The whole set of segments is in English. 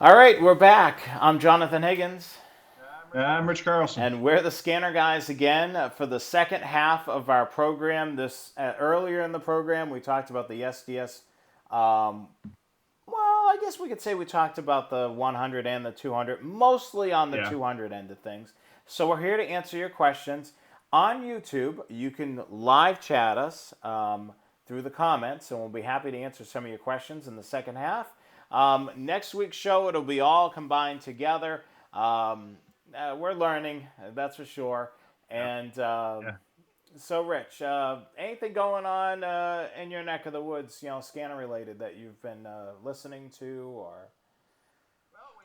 All right, we're back. I'm Jonathan Higgins, I'm Rich Carlson. and we're the Scanner Guys again for the second half of our program. This earlier in the program, we talked about the SDS. Um, well, I guess we could say we talked about the 100 and the 200, mostly on the Yeah. 200 end of things. So we're here to answer your questions on YouTube. You can live chat us through the comments, and we'll be happy to answer some of your questions in the second half. Next week's show, it'll be all combined together. We're learning, that's for sure. Yeah. And Yeah. so, Rich, anything going on in your neck of the woods, scanner related that you've been listening to, or?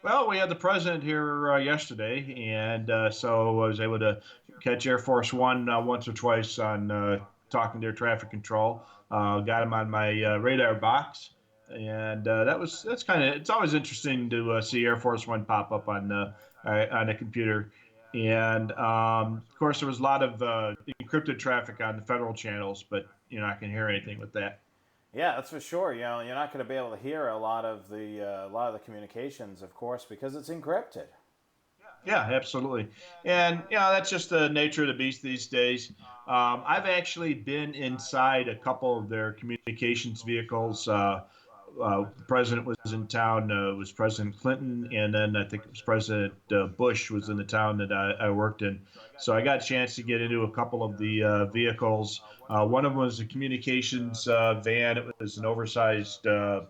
Well, we had the president here yesterday, and so I was able to catch Air Force One once or twice on talking to their traffic control. Got him on my radar box, and that's kind of it's always interesting to see Air Force One pop up on a computer. And of course, there was a lot of encrypted traffic on the federal channels, but I can hear anything with that. Yeah, that's for sure. You're not going to be able to hear a lot of the communications, of course, because it's encrypted. Yeah, absolutely. And that's just the nature of the beast these days. I've actually been inside a couple of their communications vehicles. The president was in town. It was President Clinton, and then I think it was President Bush was in the town that I worked in. So I got a chance to get into a couple of the vehicles. One of them was a communications van. It was an oversized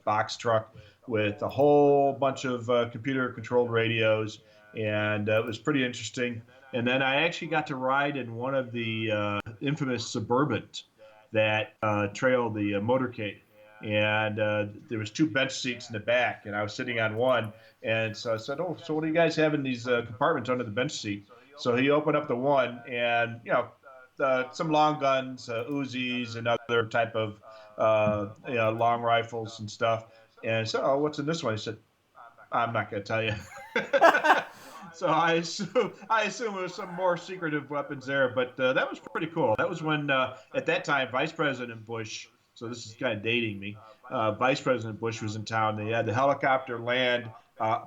box truck with a whole bunch of computer-controlled radios, and it was pretty interesting. And then I actually got to ride in one of the infamous Suburbans that trailed the motorcade. And there was two bench seats in the back, and I was sitting on one. And so I said, "Oh, so what do you guys have in these compartments under the bench seat?" So he opened up the one, and some long guns, Uzis, and other type of long rifles and stuff. And so, "Oh, what's in this one?" He said, "I'm not going to tell you." So I assume it was some more secretive weapons there, but that was pretty cool. That was when at that time Vice President Bush. So this is kind of dating me. Vice President Bush was in town. They had the helicopter land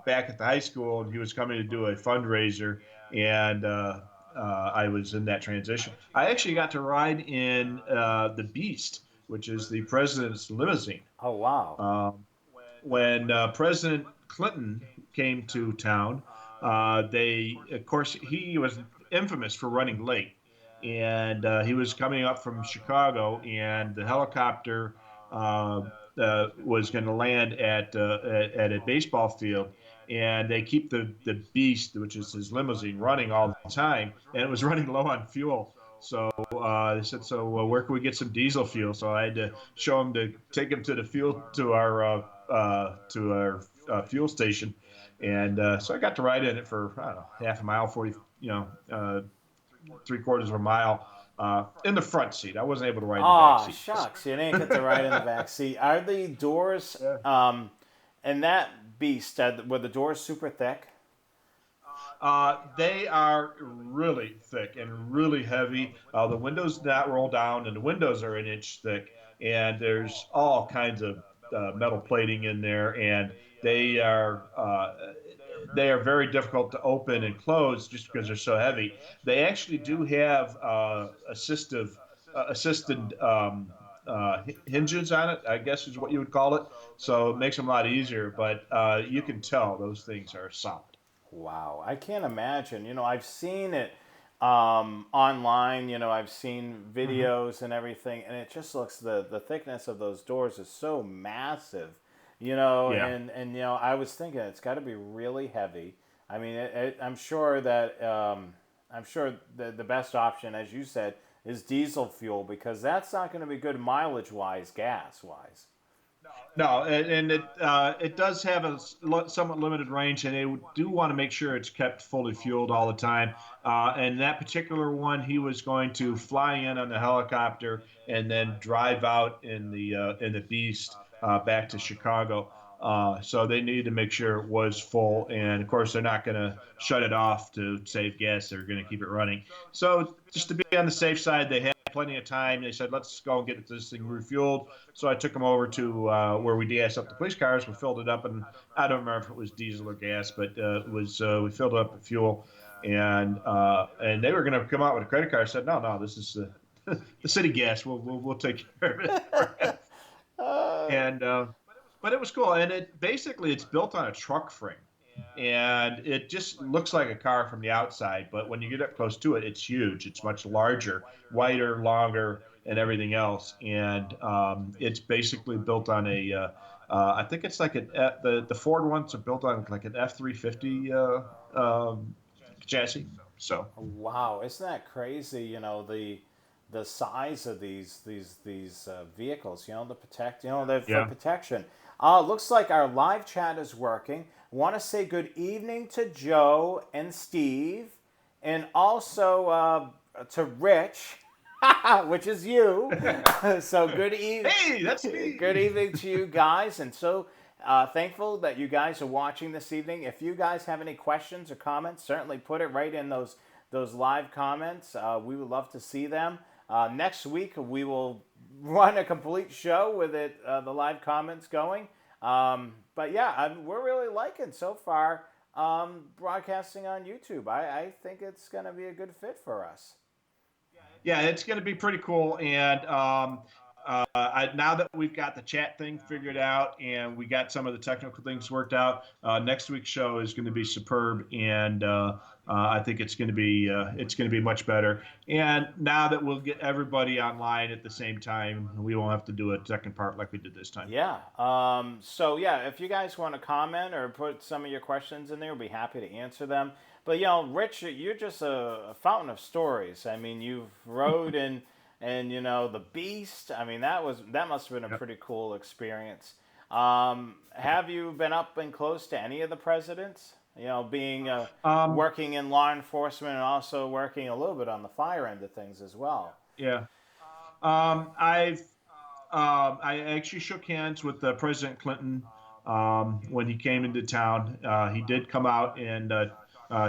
back at the high school, and he was coming to do a fundraiser, and I was in that transition. I actually got to ride in the Beast, which is the president's limousine. Oh, wow. Um, when President Clinton came to town, of course, he was infamous for running late, and he was coming up from Chicago, and the helicopter was going to land at a baseball field. And they keep the Beast, which is his limousine, running all the time, and it was running low on fuel. So they said, "So where can we get some diesel fuel?" So I had to show him to take him to the fuel to our fuel station, and so I got to ride in it for I don't know half a mile, 40, 3/4 of a mile in the front seat. I wasn't able to ride in the back Ah, seat. shucks. You didn't get to ride in the back seat. Are the doors Yeah. in that beast, were the doors super thick? They are really thick and really heavy. The windows not roll down, and the windows are an inch thick. And there's all kinds of metal plating in there, and they are uh, they are very difficult to open and close just because they're so heavy. They actually do have assisted hinges on it, I guess is what you would call it. So it makes them a lot easier, but you can tell those things are solid. Wow, I can't imagine. I've seen it online. I've seen Mhm. videos and everything, and it just looks the thickness of those doors is so massive. Yeah. And I was thinking it's got to be really heavy. I mean, I'm sure the best option, as you said, is diesel fuel because that's not going to be good mileage wise, gas wise. No, and it does have a somewhat limited range, and they do want to make sure it's kept fully fueled all the time. And that particular one, he was going to fly in on the helicopter and then drive out in the Beast back to Chicago. So they needed to make sure it was full, and of course they're not going to shut it off to save gas. They're going to keep it running. So just to be on the safe side, they plenty of time. They said, let's go and get this thing refueled. So I took them over to where we de-gassed up the police cars. We filled it up, and I don't remember if it was diesel or gas, but it was we filled it up with fuel, and they were going to come out with a credit card. I said, no, no, this is the city gas. We'll take care of it. Uh, And but it was cool, and it basically it's built on a truck frame, and it just looks like a car from the outside, but when you get up close to it, it's huge. It's much larger, wider, longer, and everything else. And it's basically built on I think it's like the Ford ones are built on like an F-350 chassis. So wow, isn't that crazy? The size of these vehicles. To protect. They're for yeah. protection. Looks like our live chat is working. Want to say good evening to Joe and Steve, and also to Rich, which is you. So good evening. Hey, that's Good me. evening to you guys, and so thankful that you guys are watching this evening. If you guys have any questions or comments, certainly put it right in those live comments. We would love to see them. Next week we will run a complete show with the live comments going. But yeah, we're really liking so far broadcasting on YouTube. I think it's going to be a good fit for us. Yeah, it's going to be pretty cool. And now that we've got the chat thing figured out and we got some of the technical things worked out, next week's show is going to be superb, and I think it's going to be much better. And now that we'll get everybody online at the same time, we won't have to do a second part like we did this time. Yeah. So yeah, if you guys want to comment or put some of your questions in there, we'll be happy to answer them. But Rich, you're just a fountain of stories. I mean, you've rode and the Beast. I mean, that must have been a Yep. pretty cool experience. Have you been up and close to any of the presidents? Being Um, working in law enforcement and also working a little bit on the fire end of things as well. yeah. I've I actually shook hands with President Clinton when he came into town. He did come out and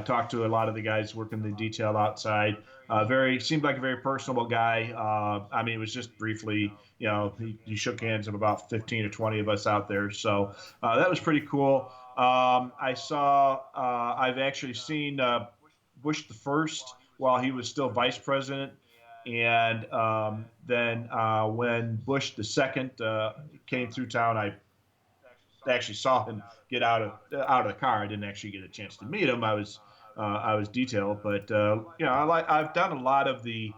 talk to a lot of the guys working the detail outside. Seemed like a very personable guy. I mean, it was just briefly, he shook hands with about 15 or 20 of us out there. So that was pretty cool. I've actually seen Bush the first while he was still vice president. And then when Bush the second came through town, I actually saw him get out of the car. I didn't actually get a chance to meet him. I was detailed, but I've done a lot of the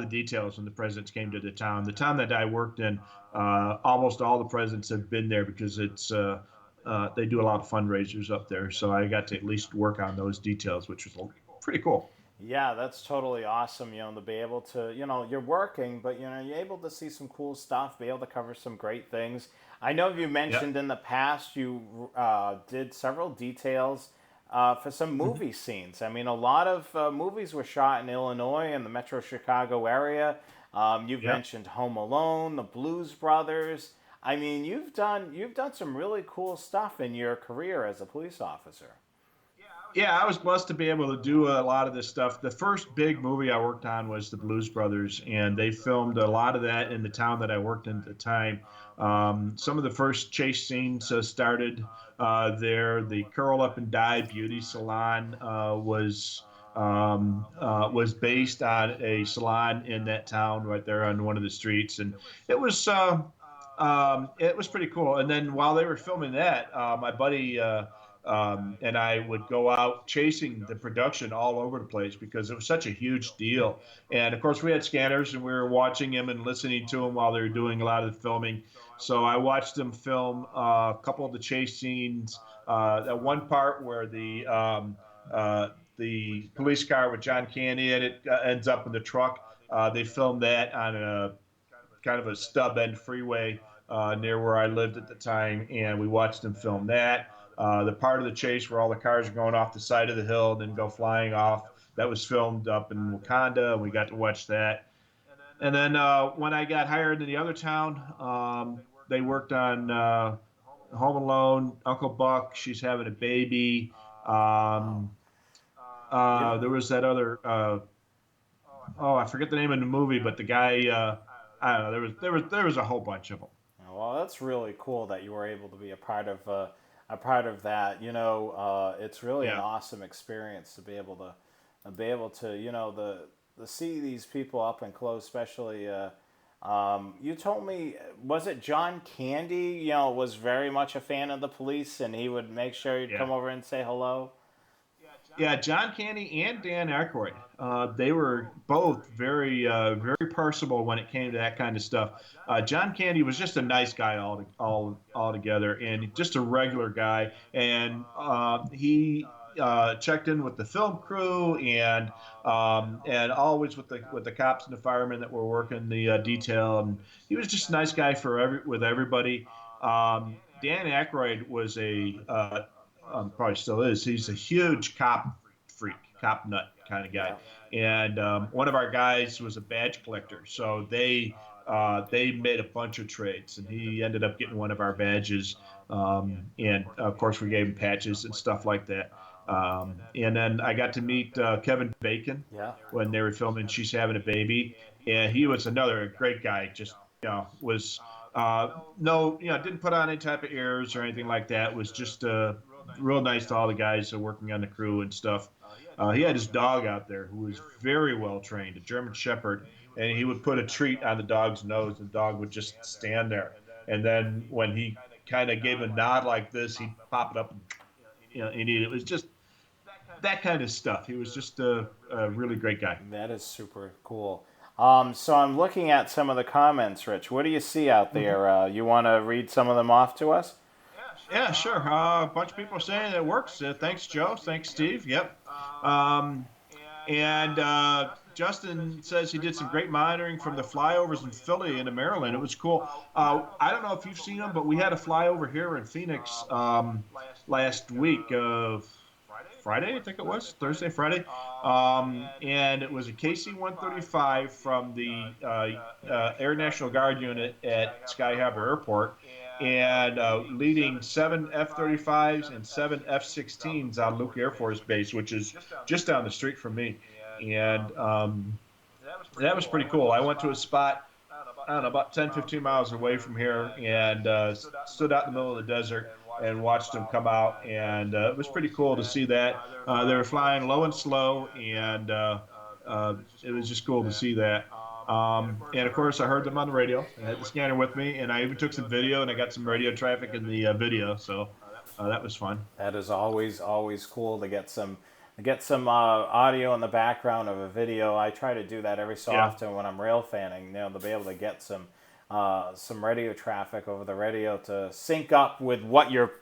details when the presidents came to the town. The town that I worked in, almost all the presidents have been there because they do a lot of fundraisers up there. So I got to at least work on those details, which was pretty cool. Yeah, that's totally awesome, to be able to, you're working, but, you're able to see some cool stuff, be able to cover some great things. I know you Yeah. mentioned in the past you did several details for some Mhm. movie scenes. I mean, a lot of movies were shot in Illinois and the metro Chicago area. You've Yeah. mentioned Home Alone, the Blues Brothers. I mean, you've done some really cool stuff in your career as a police officer. Yeah, I was blessed to be able to do a lot of this stuff. The first big movie I worked on was the Blues Brothers, and they filmed a lot of that in the town that I worked in at the time. Some of the first chase scenes started there. The Curl Up and Die Beauty Salon was based on a salon in that town right there on one of the streets, and it was uh, it was pretty cool. And then while they were filming that, my buddy and I would go out chasing the production all over the place because it was such a huge deal. And of course, we had scanners and we were watching them and listening to them while they were doing a lot of the filming. So I watched them film a couple of the chase scenes. That one part where the police car with John Candy in it ends up in the truck. They filmed that on a kind of a stub end freeway near where I lived at the time, and we watched them film that. The part of the chase where all the cars are going off the side of the hill and then go flying off, that was filmed up in Wakanda, and we got to watch that. And then when I got hired in the other town, they worked on Home Alone, Uncle Buck, She's Having a Baby. Wow. Um, You know, there was that other. oh, I forget the name of the movie, but the guy, I don't know. There was a whole bunch of them. Well, that's really cool that you were able to be a part of that. It's really an Yeah. awesome experience to be able to the see these people up and close, especially. You told me, was it John Candy? Was very much a fan of the police, and he would make sure you'd Yeah. come over and say hello. Yeah, John Candy and Dan Aykroyd. They were both very personable when it came to that kind of stuff. John Candy was just a nice guy all together, and just a regular guy. And he checked in with the film crew and always with the cops and the firemen that were working the detail. And he was just a nice guy with everybody. Dan Aykroyd was probably still is. He's a huge cop freak, cop nut kind of guy. Yeah. And one of our guys was a badge collector, so they made a bunch of trades, and he ended up getting one of our badges. And of course, we gave him patches and stuff like that. And then I got to meet Kevin Bacon Yeah. when they were filming She's Having a Baby, and he was another great guy. Just was no, didn't put on any type of airs or anything like that. Was just real nice to all the guys working on the crew and stuff. He had his dog out there who was very well trained, a German Shepherd, and he would put a treat on the dog's nose. And the dog would just stand there, and then when he kind of gave a nod like this, he'd pop it up and eat it. It was just that kind of stuff. He was just a really great guy. That is super cool. So I'm looking at some of the comments, Rich. What do you see out Mm-hmm. there? You want to read some of them off to us? Yeah, sure. A bunch of people are saying it works. Thanks, Joe. Thanks, Steve. Yep. Um, and Justin says he did some great monitoring from the flyovers in Philly into Maryland. It was cool. I don't know if you've seen them, but we had a flyover here in Phoenix last week of Friday, I think it was Thursday, Friday, and it was a KC-135 from the Air National Guard unit at Sky Harbor Airport, and leading 7 F-35s and 7 F-16s out of Luke Air Force Base, which is just down the street from me. And that was pretty cool. I went to a spot, I don't know, about 10, 15 miles away from here, and stood out in the middle of the desert and watched them come out. And it was pretty cool to see that. They were flying low and slow, and it was just cool to see that. And of course, I heard them on the radio. I had the scanner with me, and I even took some video, and I got some radio traffic in the video. So that was fun. That is always cool to get some audio in the background of a video. I try to do that every so Yeah. often when I'm rail fanning. To be able to get some radio traffic over the radio to sync up with what you're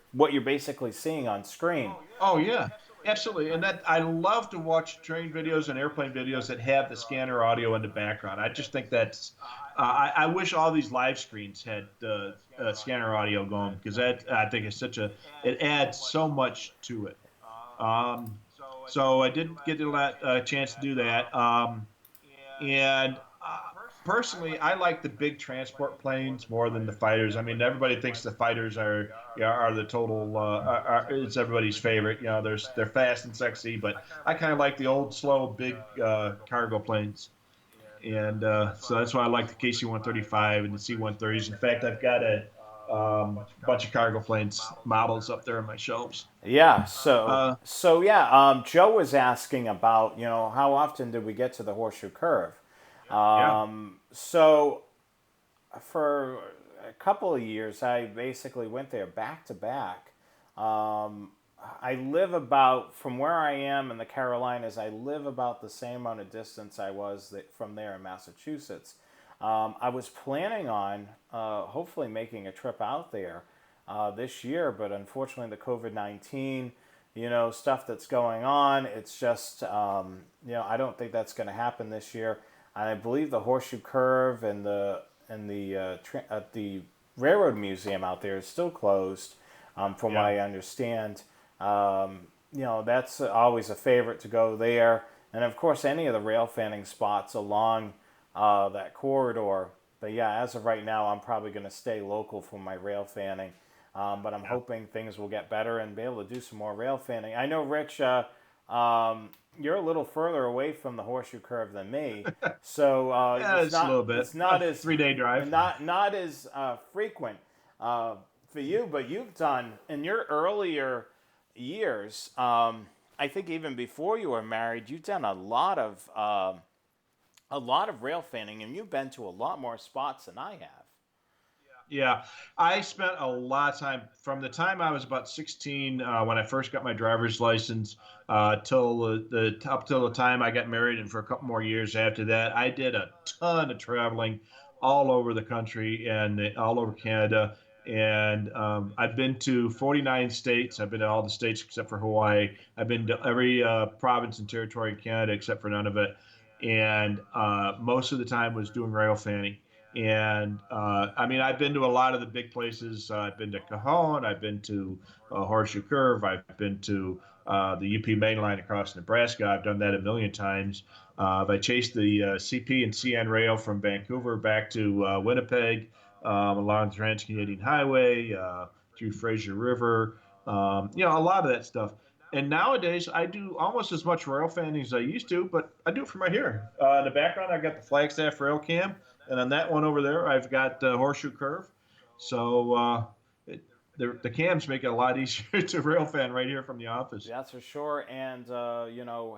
basically seeing on screen. Oh yeah, absolutely. And that I love to watch train videos and airplane videos that have the scanner audio in the background. I just think that's. I wish all these live screens had scanner audio going because that I think is it adds so much to it. Um, so I did get a chance to do that. And personally, I like the big transport planes more than the fighters. I mean, everybody thinks the fighters are the total it's everybody's favorite. They're fast and sexy, but I kind of like the old, slow, big cargo planes. And so that's why I like the KC-135 and the C-130s. In fact, I've got a bunch of cargo planes models up there on my shelves. Yeah. So Uh, so yeah. Joe was asking about how often did we get to the horseshoe curve. yeah, So for a couple of years, I basically went there back to back. Um, I live about from where I am in the Carolinas. I live about the same amount of distance I was from there in Massachusetts. I was planning on hopefully making a trip out there this year, but unfortunately, the COVID-19, stuff that's going on, it's just I don't think that's going to happen this year. And I believe the Horseshoe Curve at the Railroad Museum out there is still closed, from what yeah, I understand. That's always a favorite to go there, and of course any of the rail fanning spots along that corridor. But yeah, as of right now, I'm probably going to stay local for my rail fanning. But I'm yeah. hoping things will get better and be able to do some more rail fanning. I know, Rich. you're a little further away from the horseshoe curve than me, so Yeah, it's a little bit. it's not A as 3 day drive. not as frequent uh, for you. But you've done in your earlier years. I think even before you were married, you've done a lot of rail fanning, and you've been to a lot more spots than I have. Yeah, I spent a lot of time from the time I was about 16 when I first got my driver's license till up till the time I got married, and for a couple more years after that, I did a ton of traveling all over the country and all over Canada. And I've been to 49 states. I've been to all the states except for Hawaii. I've been to every province and territory in Canada except for none of it. And most of the time was doing rail fanning. And I mean, I've been to a lot of the big places. I've been to Cajon. I've been to Horseshoe Curve. I've been to the UP Main Line across Nebraska. I've done that a million times. I chased the CP and CN rail from Vancouver back to Winnipeg along the Trans Canadian Highway through Fraser River. A lot of that stuff. And nowadays, I do almost as much rail fanning as I used to, but I do it from right here. In the background, I've got the Flagstaff Rail Cam, and on that one over there, I've got Horseshoe Curve. So it, the cams make it a lot easier to rail fan right here from the office. That's for sure. And,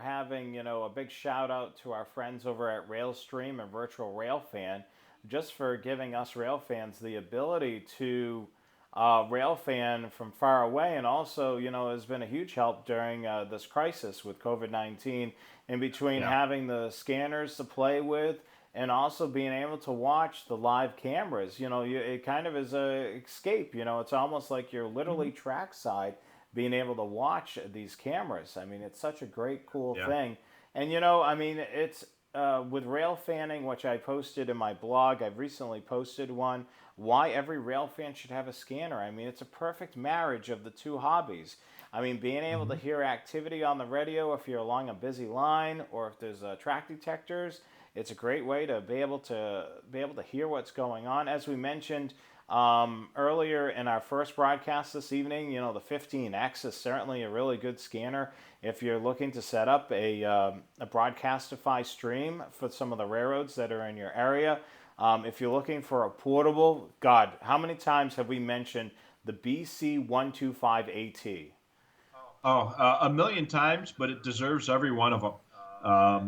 having, a big shout out to our friends over at Railstream and Virtual Railfan just for giving us rail fans the ability to rail fan from far away. And also, has been a huge help during this crisis with COVID-19 in between Yeah. having the scanners to play with and also being able to watch the live cameras. It kind of is a escape. It's almost like you're literally Mhm. trackside being able to watch these cameras. I mean, it's such a great, cool Yeah. thing. And it's with rail fanning, which I posted in my blog. I've recently posted one. Why every rail fan should have a scanner. I mean, it's a perfect marriage of the two hobbies. I mean, being able to Hmm. hear activity on the radio if you're along a busy line or if there's track detectors, it's a great way to be able to hear what's going on. As we mentioned earlier in our first broadcast this evening, the 15X is certainly a really good scanner if you're looking to set up a Broadcastify stream for some of the railroads that are in your area. If you're looking for a portable, God, how many times have we mentioned the BC125AT? Oh, a million times, but it deserves every one of them.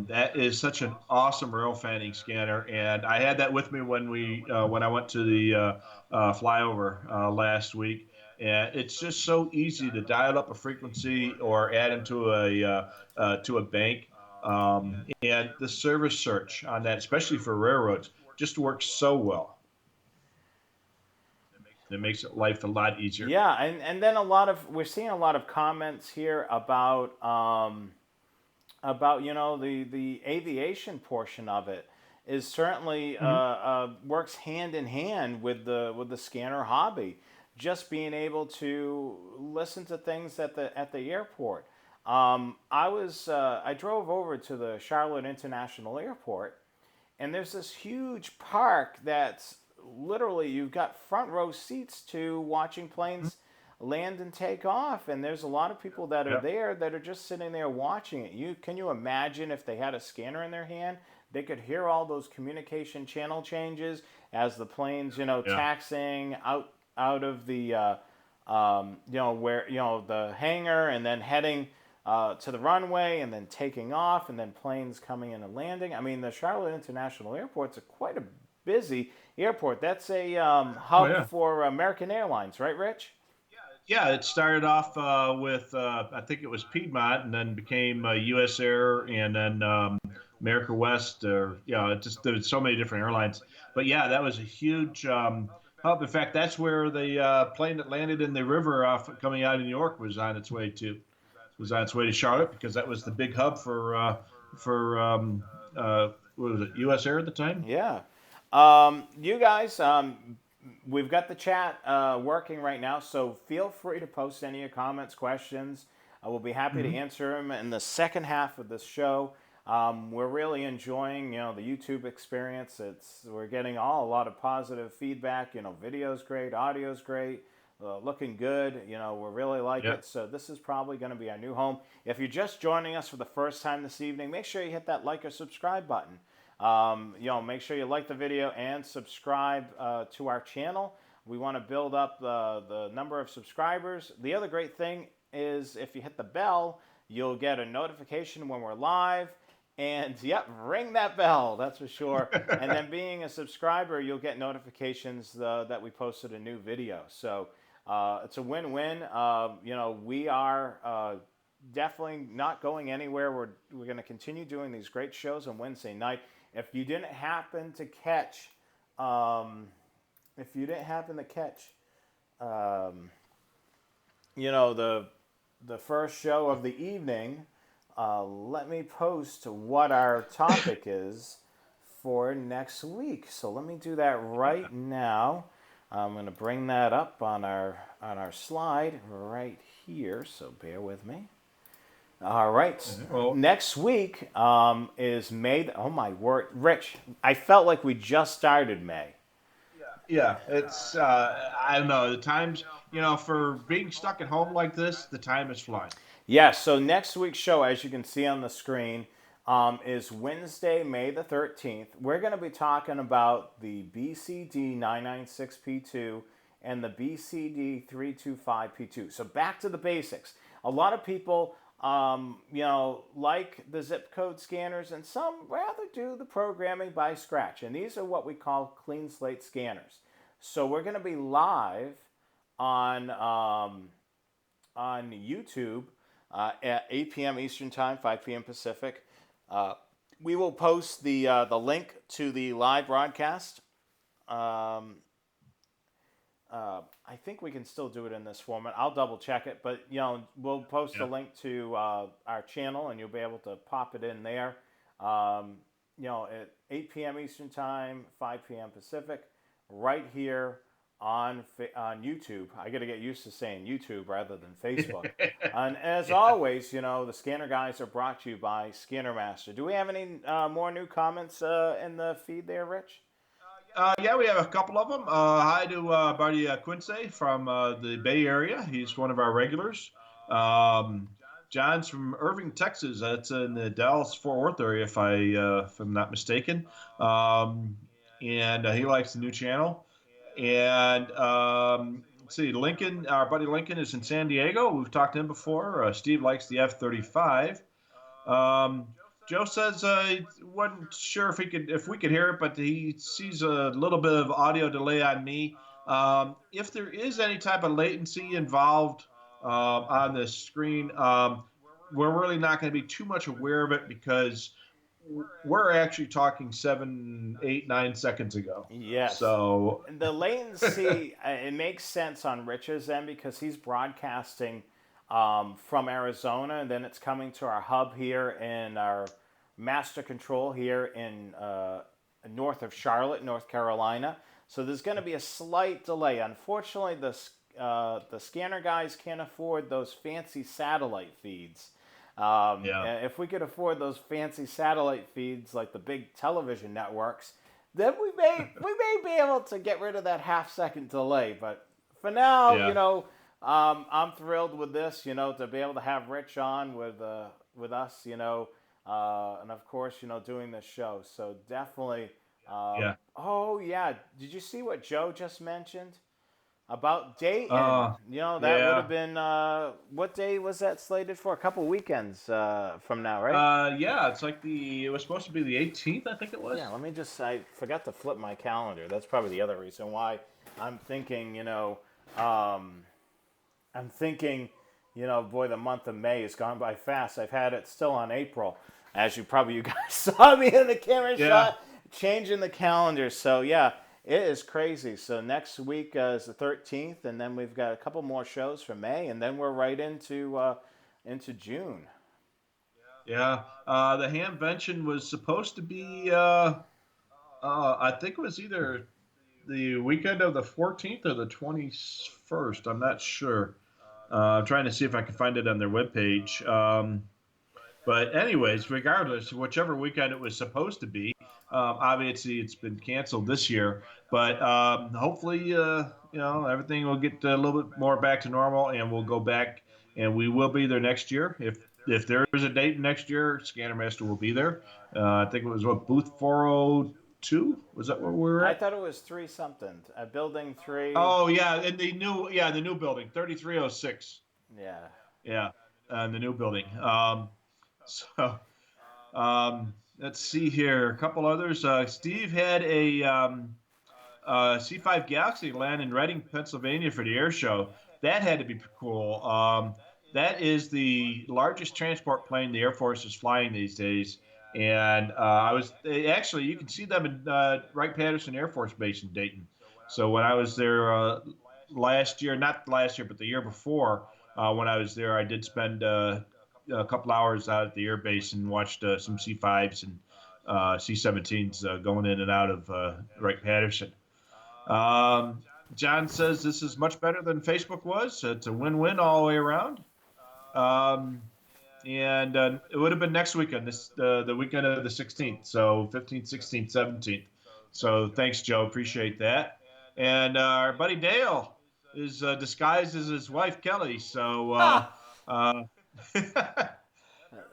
That is such an awesome rail fanning scanner, and I had that with me when I went to the flyover last week. And it's just so easy to dial up a frequency or add into to a bank. And the service search on that, especially for railroads, just works so well. It makes it life a lot easier. Yeah, and then we're seeing a lot of comments here about the aviation portion of it is certainly Hmm. works hand in hand with the scanner hobby. Just being able to listen to things at the airport. I drove over to the Charlotte International Airport, and there's this huge park that's literally you've got front row seats to watching planes land and take off, and there's a lot of people that are Yeah. there that are just sitting there watching it. Can you imagine if they had a scanner in their hand, they could hear all those communication channel changes as the planes Yeah. taxiing out of the where the hangar, and then heading to the runway, and then taking off, and then planes coming in and landing. I mean, the Charlotte International Airport's quite a busy airport. That's a Oh hub yeah. for American Airlines, right, Rich? Yeah, it started off with I think it was Piedmont, and then became U.S. Air, and then America West. Or it just there was so many different airlines. But yeah, that was a huge hub. In fact, that's where the plane that landed in the river off coming out of New York was on its way to Charlotte, because that was the big hub for what was it, U.S. Air at the time. Yeah. You guys, we've got the chat working right now, so feel free to post any of your comments, questions. We'll be happy to Hmm. answer them in the second half of this show. We're really enjoying, the YouTube experience. We're getting a lot of positive feedback. Video's great, audio's great. looking good. We really like Yeah. it. So this is probably going to be our new home. If you're just joining us for the first time this evening, make sure you hit that like or subscribe button. Make sure you like the video and subscribe to our channel. We want to build up the number of subscribers. The other great thing is if you hit the bell, you'll get a notification when we're live. And yep, ring that bell, that's for sure. And then being a subscriber, you'll get notifications that we posted a new video. So it's a win-win. We are definitely not going anywhere. We're going to continue doing these great shows on Wednesday night. If you didn't happen to catch, um, if you didn't happen to catch, um, the first show of the evening, let me post what our topic is for next week. So let me do that right now. I'm going to bring that up on our slide right here. So bear with me. All right. Well, Next week is May. Oh my word, Rich! I felt like we just started May. yeah, it's I don't know, the times, for being stuck at home like this, the time is flying. Yes, so next week's show, as you can see on the screen, is Wednesday, May the 13th. We're going to be talking about the BCD 996P2 and the BCD 325P2. So back to the basics. A lot of people, like the zip code scanners, and some rather do the programming by scratch. And these are what we call clean slate scanners. So we're going to be live on YouTube at 8 p.m. Eastern Time, 5 p.m. Pacific. Uh, we will post the link to the live broadcast. Um, I think we can still do it in this format. I'll double check it, but we'll post a Yeah. link to our channel, and you'll be able to pop it in there. At 8 p.m. Eastern Time, 5 p.m. Pacific, right here on YouTube. I got to get used to saying YouTube rather than Facebook. And as Yeah. always, the Scanner Guys are brought to you by Scanner Master. Do we have any more new comments in the feed there, Rich? Yeah, we have a couple of them. Hi to buddy Quincy from the Bay Area. He's one of our regulars. Um, John's from Irving, Texas. That's in the Dallas Fort Worth area, if I'm not mistaken. Um, and he likes the new channel. And let's see, Lincoln, our buddy Lincoln is in San Diego. We've talked to him before. Steve likes the F-35. Um, Joe says he wasn't sure if we could hear it, but he sees a little bit of audio delay on me. If there is any type of latency involved on the screen, we're really not going to be too much aware of it because we're actually talking 7, 8, 9 seconds ago. Yes. So The latency, it makes sense on Rich's end because he's broadcasting from Arizona, and then it's coming to our hub here in our master control here in north of Charlotte, North Carolina. So there's going to be a slight delay. Unfortunately, the scanner guys can't afford those fancy satellite feeds. yeah, If we could afford those fancy satellite feeds like the big television networks, then we may be able to get rid of that half-second delay. But for now, yeah. I'm thrilled with this. To be able to have Rich on with us. And of course, doing this show. So definitely. Yeah. Oh yeah, did you see what Joe just mentioned? About Dayton. Uh, That would have yeah. been what day was that slated for? A couple weekends from now, right? Yeah, it was supposed to be the 18th, I think it was. Yeah, I forgot to flip my calendar. That's probably the other reason why I'm thinking, um, I'm thinking, boy, the month of May has gone by fast. I've had it still on April, as you guys saw me in the camera Yeah. shot, changing the calendar. So yeah, it is crazy. So next week is the 13th, and then we've got a couple more shows for May, and then we're right into June. Yeah. The Hamvention was supposed to be, I think it was either the weekend of the 14th or the 21st. I'm not sure. I'm trying to see if I can find it on their webpage. But anyways, regardless, whichever weekend it was supposed to be, obviously it's been canceled this year. But hopefully, everything will get a little bit more back to normal, and we'll go back, and we will be there next year. If there is a date next year, Scanner Master will be there. I think it was what booth 402. Was that where we were I at? thought it was three something. Building three. Oh yeah, in the new building, 3306. Yeah. Yeah, in the new building. So let's see here. A couple others. Steve had a C5 Galaxy land in Reading, Pennsylvania for the air show. That had to be cool. That is the largest transport plane the Air Force is flying these days. And I was actually, you can see them in Wright-Patterson Air Force Base in Dayton. So when I was there last year, not last year, but the year before, when I was there, I did spend a couple hours out at the air base and watched some C5s and C-17s going in and out of Wright-Patterson. John says this is much better than Facebook was. It's a win-win all the way around. Um, and it would have been next weekend, the weekend of the 16th, so 15th, 16th, 17th. So thanks, Joe. Appreciate that. And our buddy Dale is disguised as his wife Kelly. So Ha! uh,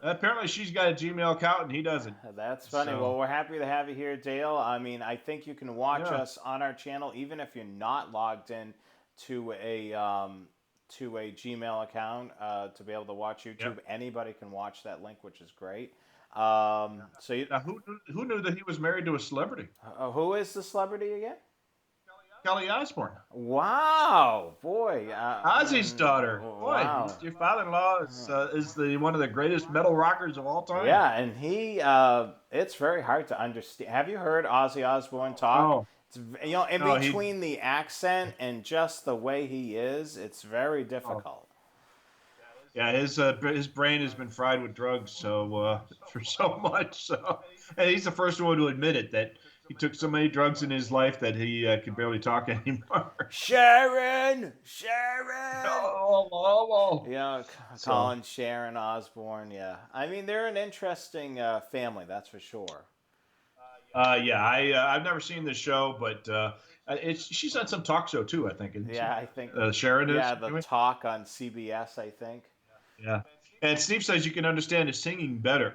apparently she's got a Gmail account and he doesn't. That's funny. Well, So we're happy to have you here, Dale. I mean, I think you can watch yeah, us on our channel even if you're not logged in to a Gmail account to be able to watch yeah. YouTube. Anybody can watch that link, which is great. So, Now who knew that he was married to a celebrity? who is the celebrity again? Kelly Osbourne. Wow, boy. Ozzy's daughter. Boy, Wow. your father-in-law is the one of the greatest metal rockers of all time. Yeah, and it's very hard to understand. Have you heard Ozzy Osbourne talk? Oh, In no, he. between the accent and just the way he is, it's very Oh, difficult. yeah, his brain has been fried with drugs so for so much. So, and he's the first one to admit it that he took so many drugs in his life that he could barely talk anymore. Sharon, Sharon. Oh, oh, oh. Yeah, So, Colin, Sharon, Osbourne. Yeah, I mean they're an interesting family, that's for sure. yeah, I've never seen this show, but she's on some talk show too, I think, isn't she? Yeah, I think. Sharon is Yeah, the anyway. talk on CBS, I think. Yeah. And Steve says you can understand his singing better.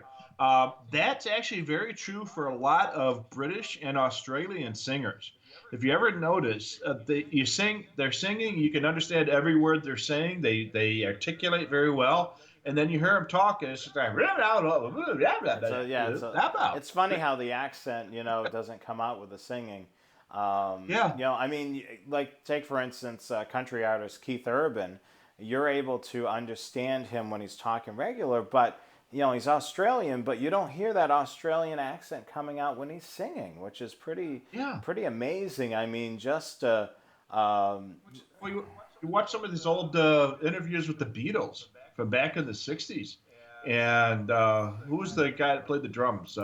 That's actually very true for a lot of British and Australian singers. If you ever notice, they're singing, you can understand every word they're saying. They articulate very well, and then you hear them talk, and it's just like It's funny how the accent, doesn't come out with the singing. yeah, I mean, like take for instance, country artist Keith Urban. You're able to understand him when he's talking regular, but he's Australian, but you don't hear that Australian accent coming out when he's singing, which is yeah. pretty amazing. I mean, just Well, you watch some of these old interviews with the Beatles from back in the '60s, and who was the guy that played the drums?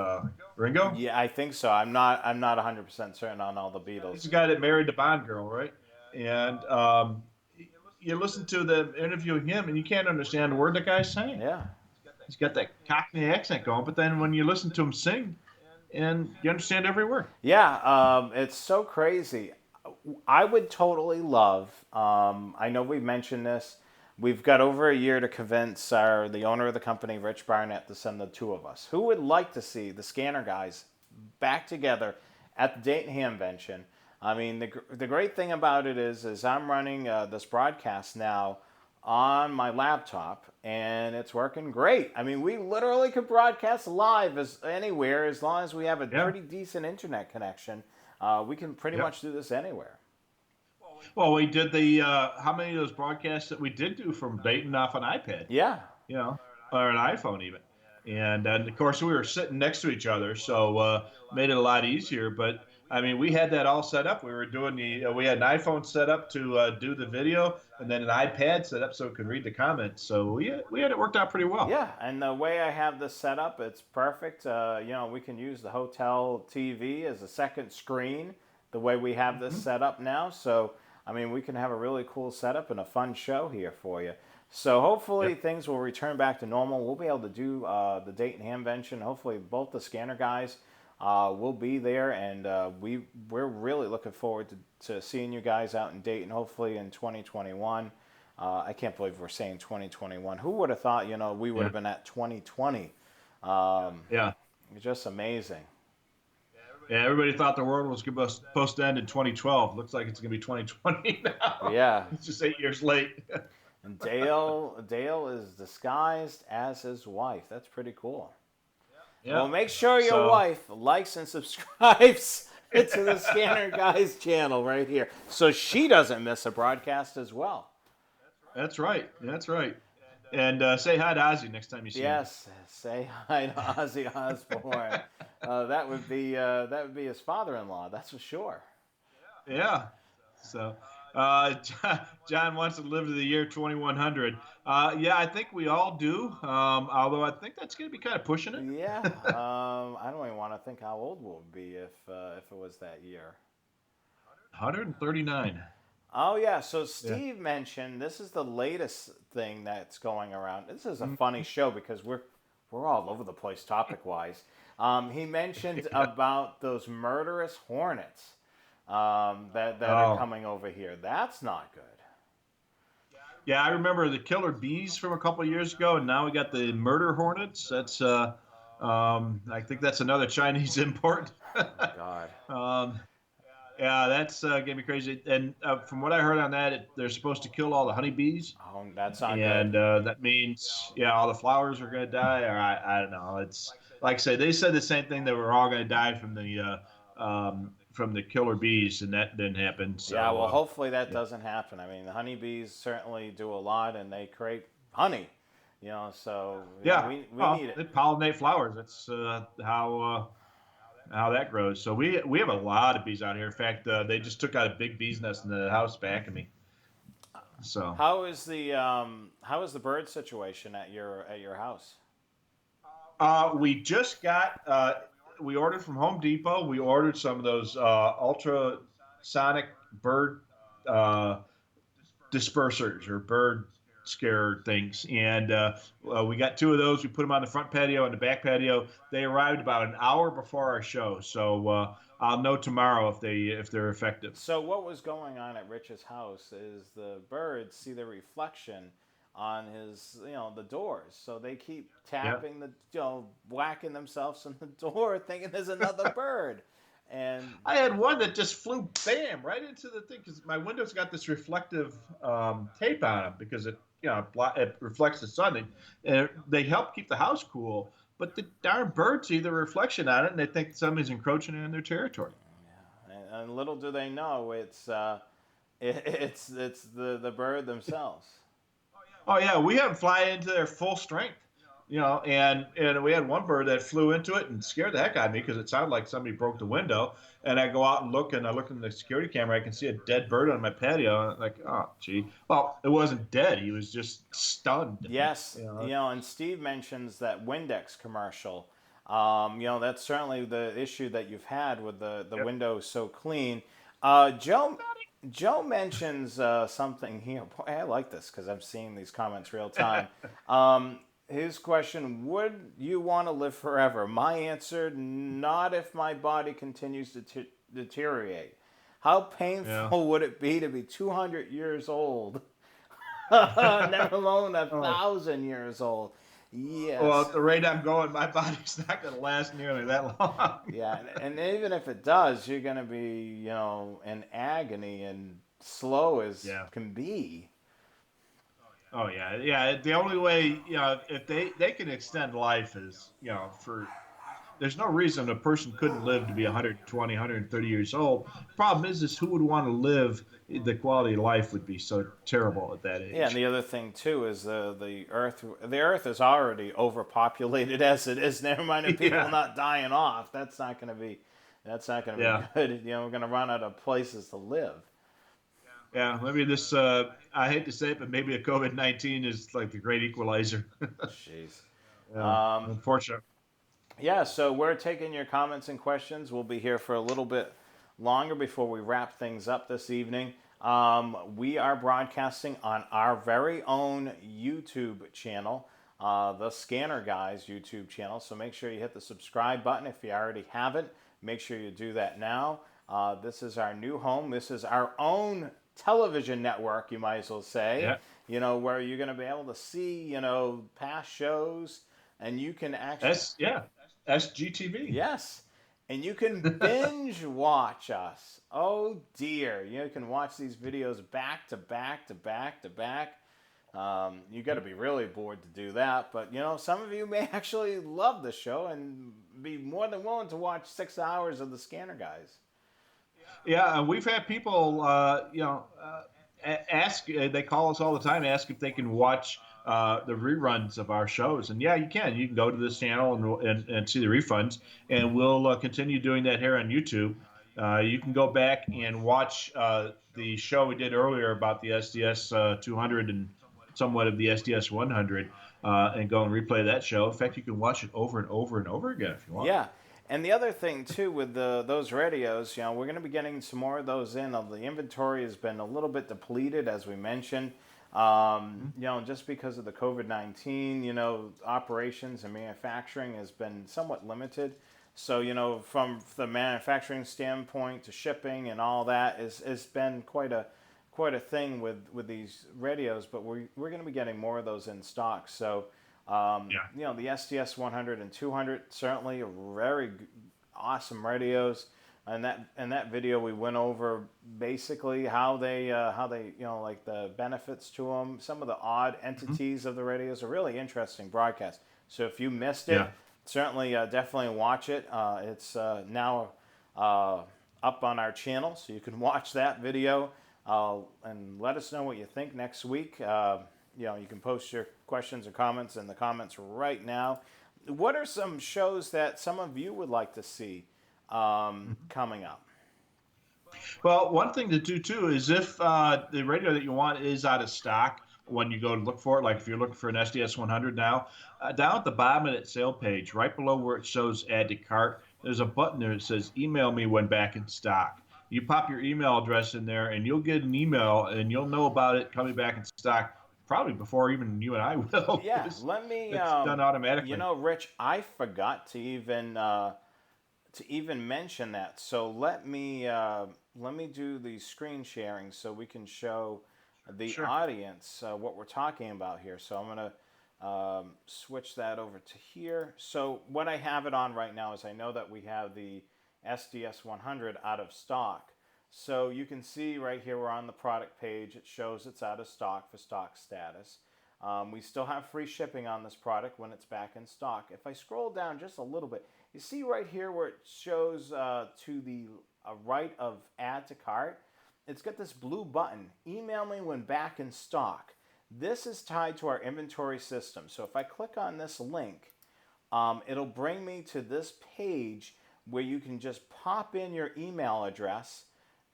Ringo. yeah, I think so. I'm not 100% certain on all the He's Beatles. the guy that married the Bond girl, right? And you listen to them interviewing him, and you can't understand a word the guy's saying. Yeah. He's got that Cockney accent going, but then when you listen to him sing, and you understand every word. Yeah, it's so crazy. I would totally love. I know we mentioned this. We've got over a year to convince the owner of the company, Rich Barnett, to send the two of us. Who would like to see the Scanner guys back together at the Dayton Hamvention? I mean, the great thing about it is I'm running this broadcast now on my laptop and it's working great. I mean, we literally could broadcast live as anywhere as long as we have a Yeah, pretty decent internet connection. We can pretty yeah. much do this anywhere. Well, we did the how many of those broadcasts that we did do from Dayton off an iPad, Yeah. or an iPhone even. And of course, we were sitting next to each other, so made it a lot easier. But I mean, we had that all set up. We were doing we had an iPhone set up to do the video, and then an iPad set up so it could read the comments. So we had it worked out pretty well. Yeah, and the way I have this set up, it's perfect. We can use the hotel TV as a second screen, the way we have this Hmm. set up now. So, I mean, we can have a really cool setup and a fun show here for you. So hopefully Yep. things will return back to normal. We'll be able to do the Dayton Hamvention. Hopefully both the scanner guys will be there, and we're really looking forward to seeing you guys out in Dayton. Hopefully in 2021. I can't believe we're saying 2021. Who would have thought? We would Yeah. have been at 2020. Um, Yeah. it's just amazing. Yeah. Everybody thought the world was supposed to end in 2012. Looks like it's going to be 2020 But now. yeah, It's just 8 years late. and Dale is disguised as his wife. That's pretty cool. Well, Yeah. make sure your So wife likes and subscribes to the Scanner Guys channel right here, so she doesn't miss a broadcast as well. that's right. That's right. And say hi to Ozzy next time you see him. Yes, say hi to Ozzy Osbourne. That would be his father-in-law. That's for sure. Yeah. So John wants to live to the year 2100. Yeah, I think we all do. Although I think that's going to be kind of pushing it. Yeah, I don't even want to think how old we'll be if it was that year. 139. Oh yeah, so Yeah. Steve mentioned this is the latest thing that's going around. This is a funny show because we're all over the place topic wise. He mentioned Yeah. about those murderous hornets that are Oh, coming over here. That's not good. yeah. I remember the killer bees from a couple of years ago, and now we got the murder hornets. I think that's another Chinese import. Oh God. um, yeah, that's gonna be crazy. And from what I heard on that, they're supposed to kill all the honeybees, Oh, that's not good. and that means yeah, all the flowers are gonna die. Or I don't know. It's like I say, they said the same thing that we're all gonna die from the killer bees, and that didn't happen. Yeah, So well, hopefully that yeah, doesn't happen. I mean, the honeybees certainly do a lot, and they create honey. So yeah. we Well, need it. they pollinate flowers. That's how that grows. So we have a lot of bees out here. In fact, they just took out a big bee's nest in the house back of me. So How is the bird situation at your house? we just got we ordered from Home Depot. We ordered some of those ultrasonic bird uh, dispersers or bird scare things, and we got two of those. We put them on the front patio and the back patio. They arrived about an hour before our show, so I'll know tomorrow if they're effective. So what was going on at Rich's house is the birds see the reflection on his, the doors. So they keep Yeah. tapping whacking themselves on the door, thinking there's another bird. And I had one that just flew bam right into the thing because my windows got this reflective tape on them because it reflects the sun. And they help keep the house cool, but the darn birds see the reflection on it and they think somebody's encroaching in their territory. and little do they know it's the bird themselves. Oh yeah, we have them fly into their full strength, and we had one bird that flew into it and scared the heck out of me because it sounded like somebody broke the window. And I go out and look, and I look in the security camera. I can see a dead bird on my patio. And I'm like, oh, gee. Well, it wasn't dead. He was just stunned. Yes, you know. and Steve mentions that Windex commercial. That's certainly the issue that you've had with the Yep. windows so clean. Joe mentions something here. Boy, I like this because I'm seeing these comments real time. His question: would you want to live forever? My answer: not if my body continues to deteriorate. How Yeah. painful would it be to be 200 years old? Never alone a Oh. 1,000 years old. Well, Yes. at the rate I'm going, my body's not going to last nearly that long. Yeah, and even if it does, you're gonna be, in agony and slow as Yeah. can be. Oh yeah, yeah. The only way, if they can extend life is, for there's no reason a person couldn't live to be 120, 130 years old. Problem is who would want to live? The quality of life would be so terrible at that Yeah, and age. the other thing too is the Earth is already overpopulated as it is. Never mind the people Yeah, not dying off. That's not gonna be yeah, good. We're gonna run out of places to live. yeah. Maybe this. I hate to say it, but maybe a COVID-19 is like the great equalizer. Jeez. Yeah, Um, unfortunate. Yeah, so we're taking your comments and questions. We'll be here for a little bit longer before we wrap things up this evening. We are broadcasting on our very own YouTube channel, the Scanner Guys YouTube channel. So make sure you hit the subscribe button if you already haven't. Make sure you do that now. This is our new home. This is our own television network, you might as well say, Yeah. where you're going to be able to see, past shows, and you can actually, Yeah. SGTV. yes, and you can binge watch us. Oh dear, you can watch these videos back to back to back to back. You got to be really bored to do that, but some of you may actually love the show and be more than willing to watch 6 hours of the Scanner Guys. Yeah, and we've had people, ask. They call us all the time, ask if they can watch the reruns of our shows. And yeah, you can. You can go to this channel and see the refunds, and we'll continue doing that here on YouTube. You can go back and watch the show we did earlier about the SDS 200 and somewhat of the SDS 100, and go and replay that show. In fact, you can watch it over and over and over again if you want. Yeah. And the other thing too with those radios, we're going to be getting some more of those in. The inventory has been a little bit depleted, as we mentioned. Just because of the COVID-19, operations and manufacturing has been somewhat limited. So, from the manufacturing standpoint to shipping and all that is been quite a thing with these radios. But we're going to be getting more of those in stock. So. Yeah. The SDS 100 and 200 certainly are very awesome radios. And that video we went over basically how they like the benefits to them, some of the odd Mhm. entities of the radios. A really interesting broadcast. So if you missed it, Yeah. certainly definitely watch it. It's now up on our channel, so you can watch that video and let us know what you think next week. You can post your questions or comments in the comments right now. What are some shows that some of you would like to see Mhm. coming up? Well, one thing to do too is if the radio that you want is out of stock when you go to look for it, like if you're looking for an SDS 100 now, down at the bottom of that sale page, right below where it shows add to cart, there's a button there that says email me when back in stock. You pop your email address in there and you'll get an email and you'll know about it coming back in stock probably before even you and I will Yeah, because let me. it's done automatically. Rich, I forgot to even mention that. So let me do the screen sharing so we can show the Sure. audience what we're talking about here. So I'm gonna switch that over to here. So what I have it on right now is I know that we have the SDS 100 out of stock. So you can see right here we're on the product page. It shows it's out of stock for stock status. We still have free shipping on this product when it's back in stock. If I scroll down just a little bit, you see right here where it shows to the right of add to cart, it's got this blue button, email me when back in stock. This is tied to our inventory system. So if I click on this link, it'll bring me to this page where you can just pop in your email address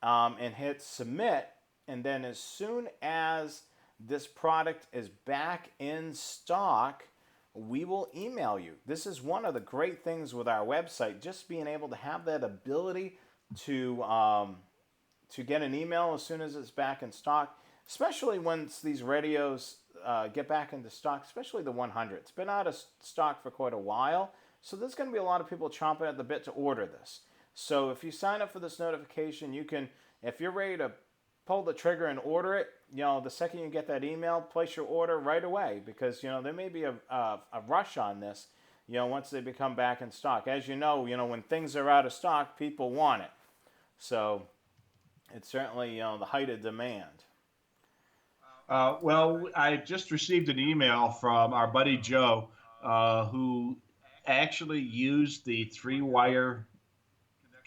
and hit submit. And then as soon as this product is back in stock, we will email you. This is one of the great things with our website, just being able to have that ability to get an email as soon as it's back in stock, especially once these radios get back into stock, especially the 100. It's been out of stock for quite a while, so there's going to be a lot of people chomping at the bit to order this. So if you sign up for this notification, you can, if you're ready to pull the trigger and order it, the second you get that email, place your order right away because, there may be a rush on this, once they become back in stock. As when things are out of stock, people want it. So it's certainly, the height of demand. Well, I just received an email from our buddy Joe, who actually used the three-wire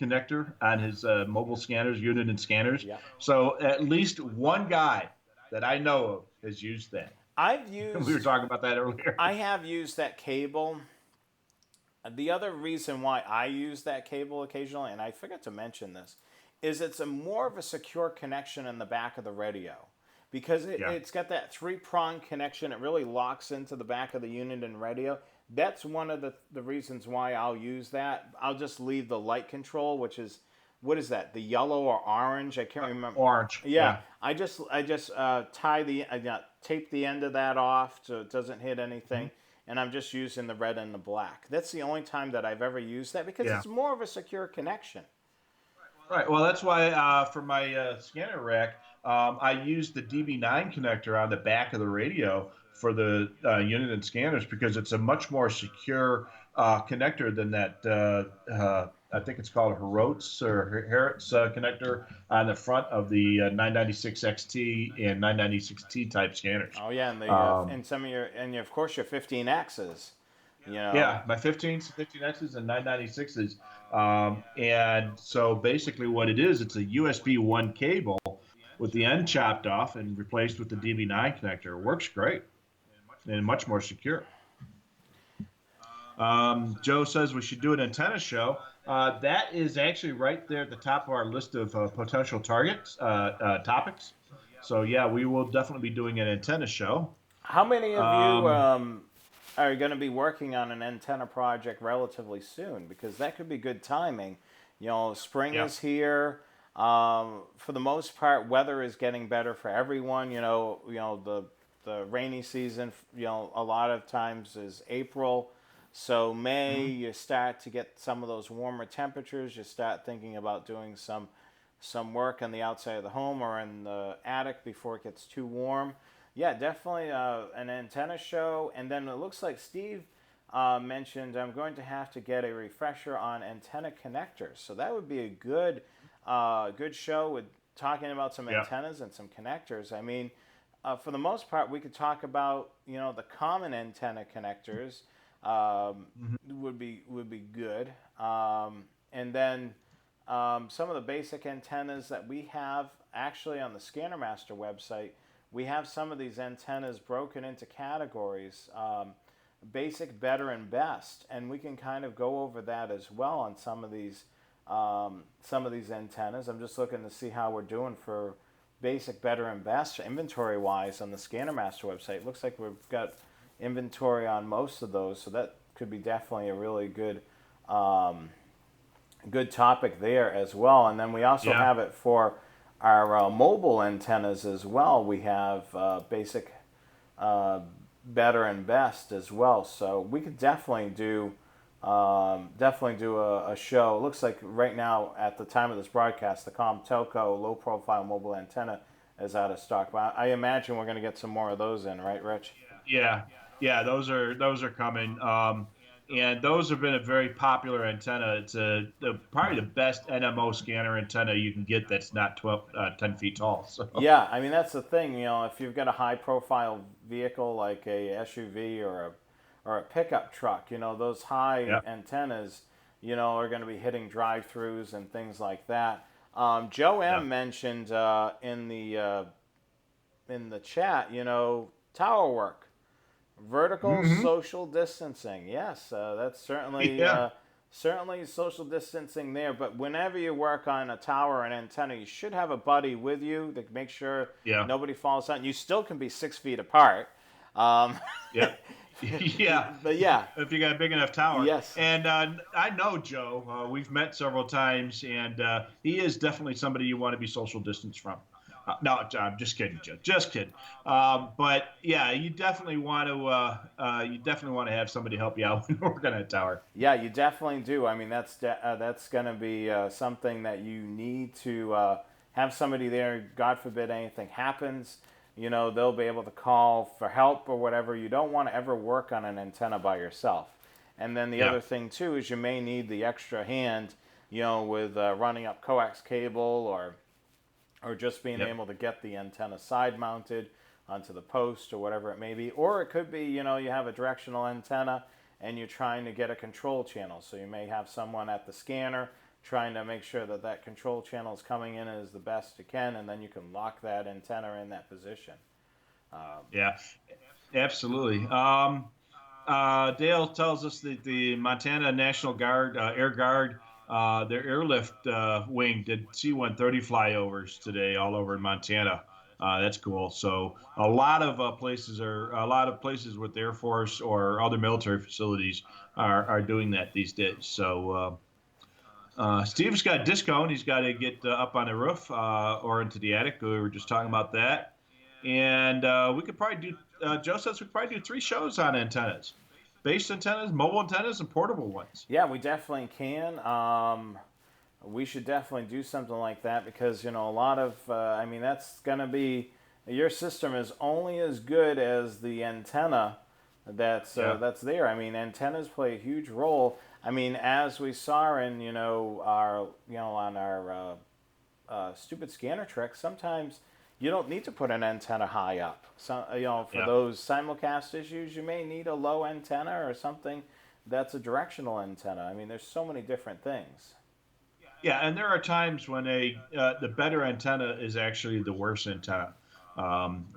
connector on his mobile scanners, unit and scanners. Yeah. So at least one guy that I know of has used that. I've We were used, talking about that earlier. I have used that cable. The other reason why I use that cable occasionally, and I forgot to mention this, is it's a more of a secure connection in the back of the radio. Because Yeah. it's got that three-prong connection, it really locks into the back of the unit and radio. That's one of the reasons why I'll use that. I'll just leave the light control, which what is that? The yellow or orange? I can't remember. Orange. Yeah, Yeah. I just tie the tape the end of that off so it doesn't hit anything, Mhm. and I'm just using the red and the black. That's the only time that I've ever used that because Yeah. it's more of a secure connection. Right. Well, that's why for my scanner rack, I use the DB9 connector on the back of the radio for the unit and scanners because it's a much more secure connector than that. I think it's called Herotz or Hertz connector on the front of the 996 XT and 996T type scanners. Oh yeah, and the Um, and some of your and of course your 15X's, you know. Yeah, my 15s, 15Xs, and 996s. And so basically, what it is, it's a USB 1 cable with the end chopped off and replaced with the DB9 connector. It works great and much more secure. Joe says we should do an antenna show. That is actually right there at the top of our list of potential targets, topics. So, yeah, we will definitely be doing an antenna show. How many of you Um, are going to be working on an antenna project relatively soon? Because that could be good timing. You know, spring yeah. is here. For the most part, weather is getting better for everyone. The rainy season. A lot of times is April. So May, Mhm. you start to get some of those warmer temperatures. You start thinking about doing some work on the outside of the home or in the attic before it gets too warm. Yeah, definitely an antenna show. And then it looks like Steve mentioned I'm going to have to get a refresher on antenna connectors. So that would be a good show with talking about some Yeah. antennas and some connectors. I mean, for the most part, we could talk about the common antenna connectors Mhm. would be good, and then some of the basic antennas that we have actually on the Scanner Master website. We have some of these antennas broken into categories, basic, better, and best, and we can kind of go over that as well on some of these antennas. I'm just looking to see how we're doing for basic, better, and best inventory wise on the Scanner Master website. It looks like we've got inventory on most of those, so that could be definitely a really good topic there as well. And then we also Yeah. have it for our mobile antennas as well. We have basic, uh, better, and best as well. So we could definitely do a show. It looks like right now at the time of this broadcast, the Telco low profile mobile antenna is out of stock. But I imagine we're going to get some more of those in, right, Rich? Yeah, yeah, those are coming, and those have been a very popular antenna. It's probably the best NMO scanner antenna you can get that's not 10 feet tall. So Yeah, I mean that's the thing. If you've got a high-profile vehicle like a SUV or a pickup truck, those high yeah. antennas, are going to be hitting drive-throughs and things like that. Joe Yeah. M mentioned in the chat, tower work, vertical Hmm. social distancing. Yes, that's certainly Yeah. certainly social distancing there. But whenever you work on a tower or an antenna, you should have a buddy with you to make sure Yeah. nobody falls out. You still can be 6 feet apart. Um, Yeah. Yeah. but yeah, If you got a big enough tower. yes. And I know Joe. We've met several times, and he is definitely somebody you want to be social distance from. No, I'm just kidding, Joe. Just kidding. But yeah, you definitely want to have somebody help you out when working on a tower. Yeah, you definitely do. I mean, that's going to be something that you need to have somebody there. God forbid anything happens, they'll be able to call for help or whatever. You don't want to ever work on an antenna by yourself. And then the Yeah. other thing too is you may need the extra hand, with running up coax cable or just being Yep. able to get the antenna side mounted onto the post or whatever it may be. Or it could be, you have a directional antenna and you're trying to get a control channel. So you may have someone at the scanner trying to make sure that that control channel is coming in as the best it can, and then you can lock that antenna in that position. Yeah. Absolutely. Dale tells us that the Montana National Guard, Air Guard, their airlift wing did C-130 flyovers today all over Montana. That's cool. So a lot of places with the Air Force or other military facilities are doing that these days. So Steve's got discount. He's got to get up on the roof or into the attic. We were just talking about that. And we could probably do, Joe says we could probably do 3 shows on antennas: base antennas, mobile antennas, and portable ones. Yeah, we definitely can. We should definitely do something like that because a lot of I mean that's gonna be your system is only as good as the antenna Yeah. that's there. I mean antennas play a huge role. I mean as we saw in our on our stupid scanner tricks, sometimes you don't need to put an antenna high up. So for Yeah. those simulcast issues, you may need a low antenna or something that's a directional antenna. I mean there's so many different things. Yeah, and there are times when the better antenna is actually the worst antenna,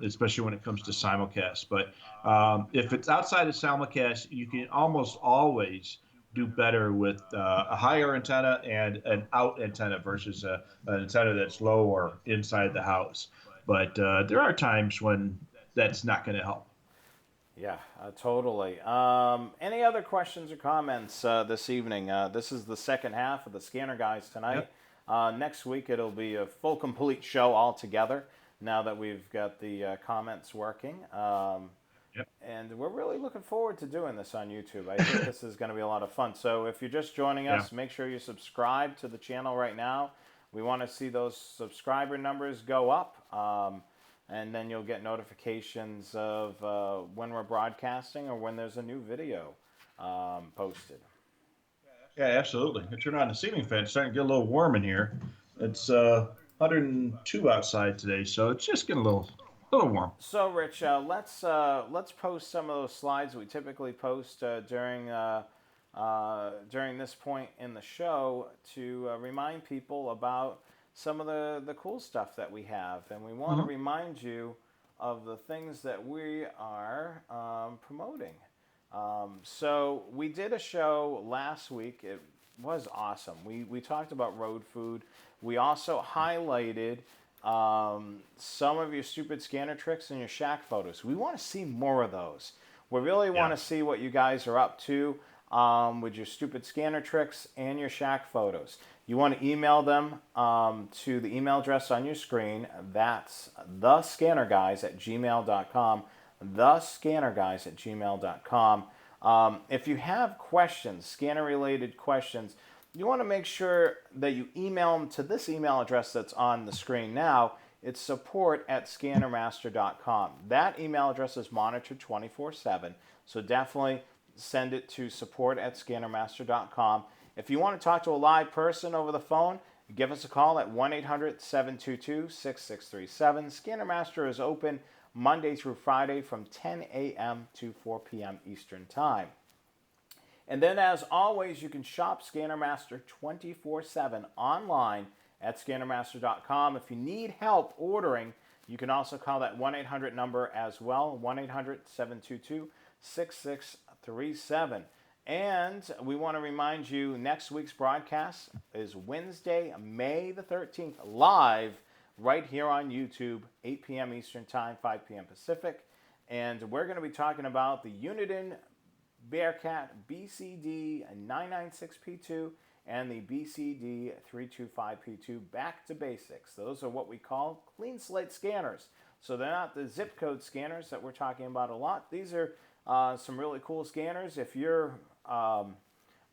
especially when it comes to simulcast. But if it's outside of simulcast, you can almost always do better with a higher antenna and an out antenna versus an antenna that's low or inside the house. But there are times when that's not going to help. Yeah, totally. Any other questions or comments this evening? This is the second half of the Scanner Guys tonight. Yep. Next week it'll be a full, complete show altogether. Now that we've got the comments working, Yep. and we're really looking forward to doing this on YouTube. I think this is going to be a lot of fun. So if you're just joining Yeah. us, make sure you subscribe to the channel right now. We want to see those subscriber numbers go up. And then you'll get notifications of when we're broadcasting or when there's a new video posted. Yeah, absolutely. I turn on the ceiling fan. It's starting to get a little warm in here. It's 102 outside today, so it's just getting a little warm. So, Rich, let's post some of those slides we typically post during this point in the show to remind people about some of the cool stuff that we have, and we want to Hmm. remind you of the things that we are promoting. So we did a show last week. It was awesome. We talked about road food. We also highlighted some of your stupid scanner tricks and your shack photos. We want to see more of those. We really want Yeah. to see what you guys are up to with your stupid scanner tricks and your shack photos. You want to email them to the email address on your screen. That's thescannerguys@gmail.com. Thescannerguys@gmail.com. If you have questions, scanner related questions, you want to make sure that you email them to this email address that's on the screen now. It's support@scannermaster.com. That email address is monitored 24/7. So definitely send it to support@scannermaster.com. If you want to talk to a live person over the phone, give us a call at 1-800-722-6637. Scannermaster is open Monday through Friday from 10 a.m. to 4 p.m. Eastern Time. And then, as always, you can shop Scannermaster 24/7 online at scannermaster.com. If you need help ordering, you can also call that 1-800 number as well, 1-800-722-6637. And we want to remind you next week's broadcast is Wednesday, May the 13th, live right here on YouTube, 8 p.m. Eastern Time, 5 p.m. Pacific. And we're going to be talking about the Uniden Bearcat BCD 996P2 and the BCD 325P2 back to basics. Those are what we call clean slate scanners. So they're not the zip code scanners that we're talking about a lot. These are some really cool scanners. If you're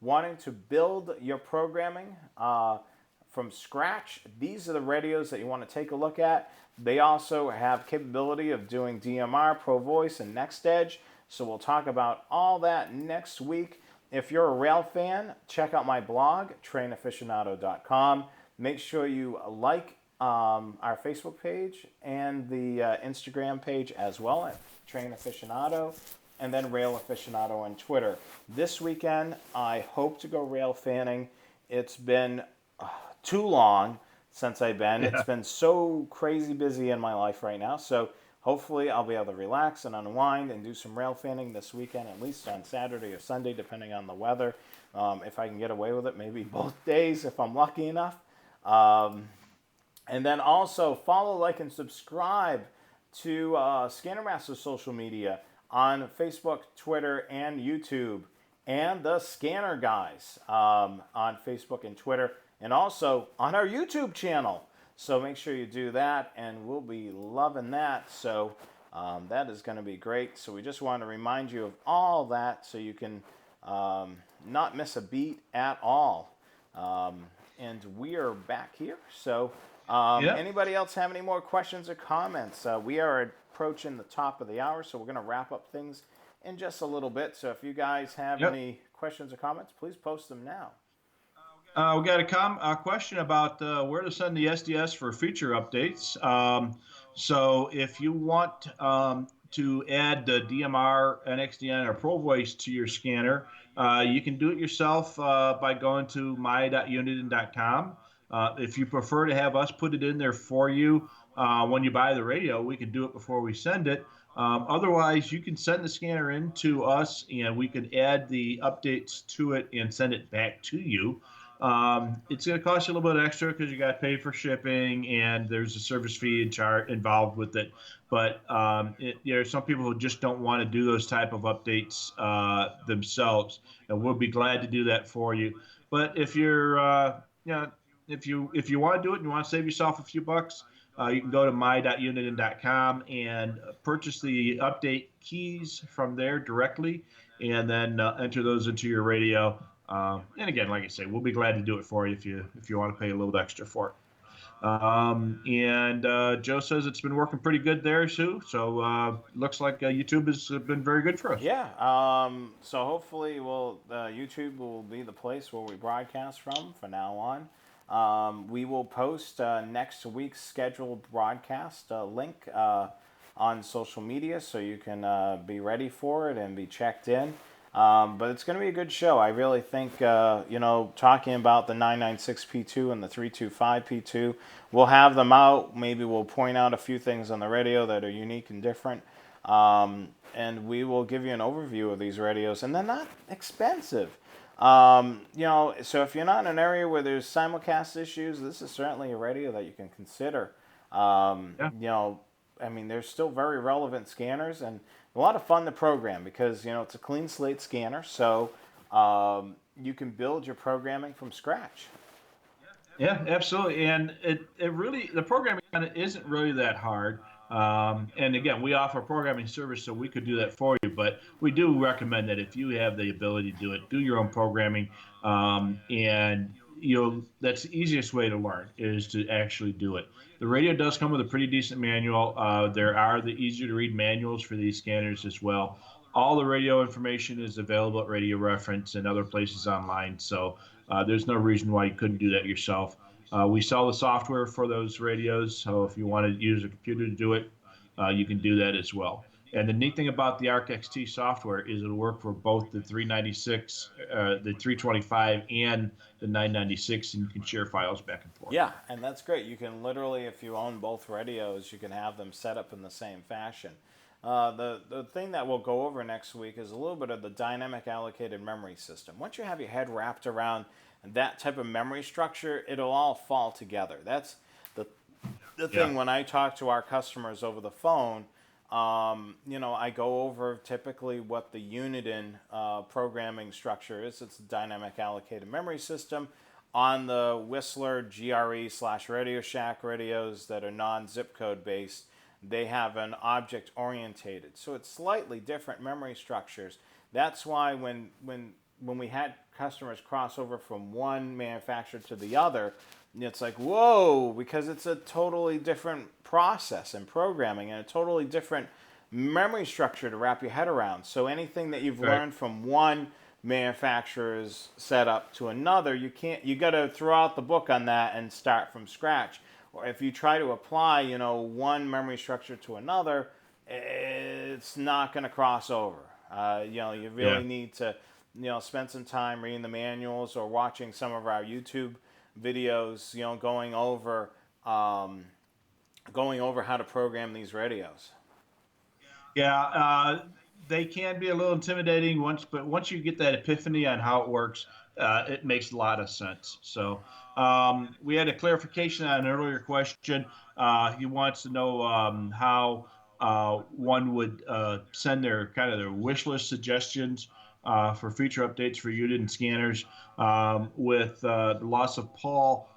wanting to build your programming from scratch, these are the radios that you want to take a look at. They also have capability of doing DMR, Pro Voice, and NextEdge. So we'll talk about all that next week. If you're a rail fan, check out my blog, trainaficionado.com. Make sure you like our Facebook page and the Instagram page as well at Train Aficionado, and then Rail Aficionado on Twitter. This weekend, I hope to go rail fanning. It's been too long since I've been. Yeah. It's been so crazy busy in my life right now. So hopefully I'll be able to relax and unwind and do some rail fanning this weekend, at least on Saturday or Sunday, depending on the weather. If I can get away with it, maybe both days if I'm lucky enough. And then also follow, like, and subscribe to Scannermaster social media on Facebook, Twitter, and YouTube. and the Scanner Guys on Facebook and Twitter, and also on our YouTube channel. So make sure you do that, and we'll be loving that. So that is going to be great. So we just want to remind you of all that so you can not miss a beat at all. And we are back here. So Yeah. anybody else have any more questions or comments? We are approaching the top of the hour, so we're going to wrap up things in just a little bit. So if you guys have Yep. any questions or comments, please post them now. We got a question about where to send the SDS for future updates. So if you want to add the DMR, NXDN, or ProVoice to your scanner, you can do it yourself by going to my.uniden.com. If you prefer to have us put it in there for you when you buy the radio, we can do it before we send it. Otherwise, you can send the scanner in to us, and we can add the updates to it and send it back to you. It's going to cost you a little bit extra because you got to pay for shipping and there's a service fee and chart involved with it. But there are some people who just don't want to do those type of updates themselves, and we'll be glad to do that for you. But if you're, if you want to do it and you want to save yourself a few bucks, you can go to my.uniden.com and purchase the update keys from there directly, and then enter those into your radio. And again, like I say, we'll be glad to do it for you if you want to pay a little extra for it. And Joe says it's been working pretty good there, Sue. So looks like YouTube has been very good for us. Yeah. So hopefully, YouTube will be the place where we broadcast from now on. We will post next week's scheduled broadcast link on social media so you can be ready for it and be checked in. But it's going to be a good show. I really think, talking about the 996P2 and the 325P2, we'll have them out. Maybe we'll point out a few things on the radio that are unique and different. And we will give you an overview of these radios. And they're not expensive. So if you're not in an area where there's simulcast issues, this is certainly a radio that you can consider. Yeah. They're still very relevant scanners and a lot of fun to program because, it's a clean slate scanner. So you can build your programming from scratch. Yeah, absolutely. And it really, the programming on it isn't really that hard. And again, we offer a programming service, so we could do that for you. But we do recommend that if you have the ability to do it, do your own programming. And that's the easiest way to learn is to actually do it. The radio does come with a pretty decent manual. There are the easier to read manuals for these scanners as well. All the radio information is available at Radio Reference and other places online. So there's no reason why you couldn't do that yourself. We sell the software for those radios, so if you want to use a computer to do it, you can do that as well. And the neat thing about the ArcXT software is it'll work for both the 396, the 325, and the 996, and you can share files back and forth. Yeah, and that's great. You can literally, if you own both radios, you can have them set up in the same fashion. The thing that we'll go over next week is a little bit of the dynamic allocated memory system. Once you have your head wrapped around that type of memory structure, it'll all fall together. That's the thing when I talk to our customers over the phone. I go over typically what the Uniden programming structure is. It's a dynamic allocated memory system on the Whistler GRE/Radio Shack radios that are non-zip code based. They have an object orientated, so it's slightly different memory structures. That's why when we had customers cross over from one manufacturer to the other, it's like, whoa, because it's a totally different process and programming and a totally different memory structure to wrap your head around. So anything that you've learned from one manufacturer's setup to another, you got to throw out the book on that and start from scratch. Or if you try to apply, one memory structure to another, it's not going to cross over. You really need to, spend some time reading the manuals or watching some of our YouTube videos, going over how to program these radios. Yeah, they can be a little intimidating but once you get that epiphany on how it works, it makes a lot of sense. So we had a clarification on an earlier question. He wants to know how one would send their wish list suggestions for future updates for unit and scanners. With the loss of Paul,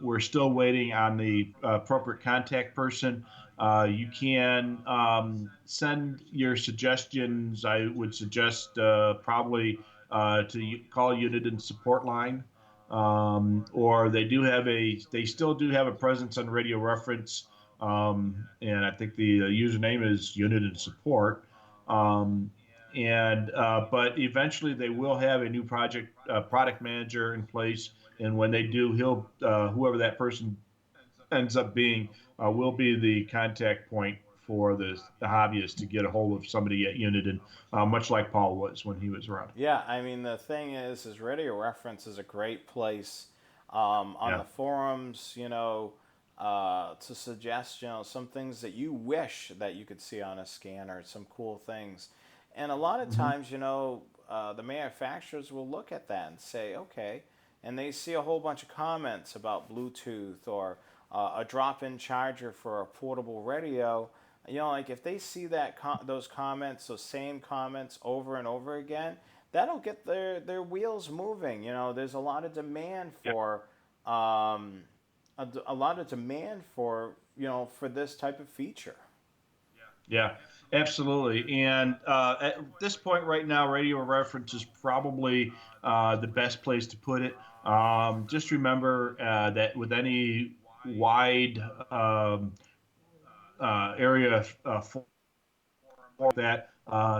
we're still waiting on the appropriate contact person. You can send your suggestions. I would suggest probably to call unit and support line. Or they still do have a presence on Radio Reference, and I think the username is Unit and Support. Um, and But eventually they will have a new product manager in place, and when they do, he'll whoever that person ends up being will be the contact point for the hobbyist to get a hold of somebody at Unit, and much like Paul was when he was around. Yeah, I mean the thing is Radio Reference is a great place on Yeah. the forums, to suggest, some things that you wish that you could see on a scanner, some cool things, and a lot of Hmm. times, the manufacturers will look at that and say, okay, and they see a whole bunch of comments about Bluetooth or a drop-in charger for a portable radio. Like if they see those comments, those same comments over and over again, that'll get their wheels moving. There's a lot of demand Yeah. for um, a lot of demand for this type of feature. Yeah, absolutely. And at this point right now, Radio Reference is probably the best place to put it. Just remember that with any wide um, area that,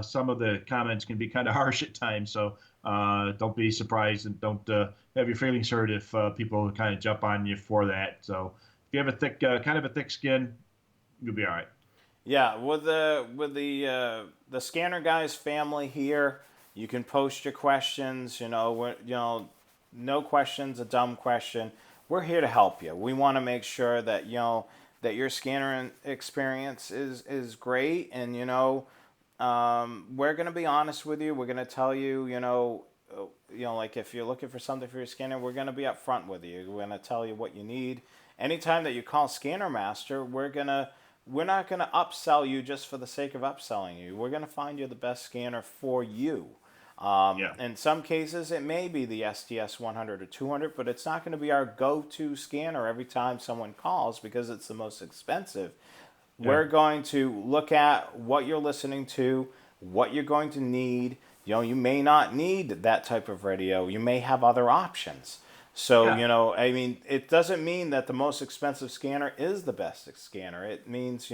some of the comments can be kind of harsh at times. So don't be surprised, and don't have your feelings hurt if people kind of jump on you for that. So if you have a kind of a thick skin, you'll be all right. Yeah, with the Scanner Guys family here, you can post your questions. No question's a dumb question. We're here to help you. We want to make sure that that your scanner experience is great, and we're gonna be honest with you. We're gonna tell you, like if you're looking for something for your scanner, we're gonna be upfront with you. We're gonna tell you what you need. Anytime that you call Scanner Master, we're not gonna upsell you just for the sake of upselling you. We're gonna find you the best scanner for you. Yeah. In some cases, it may be the STS 100 or 200, but it's not going to be our go-to scanner every time someone calls because it's the most expensive. Yeah. We're going to look at what you're listening to, what you're going to need. You may not need that type of radio. You may have other options. So, Yeah. I mean, it doesn't mean that the most expensive scanner is the best scanner. It means,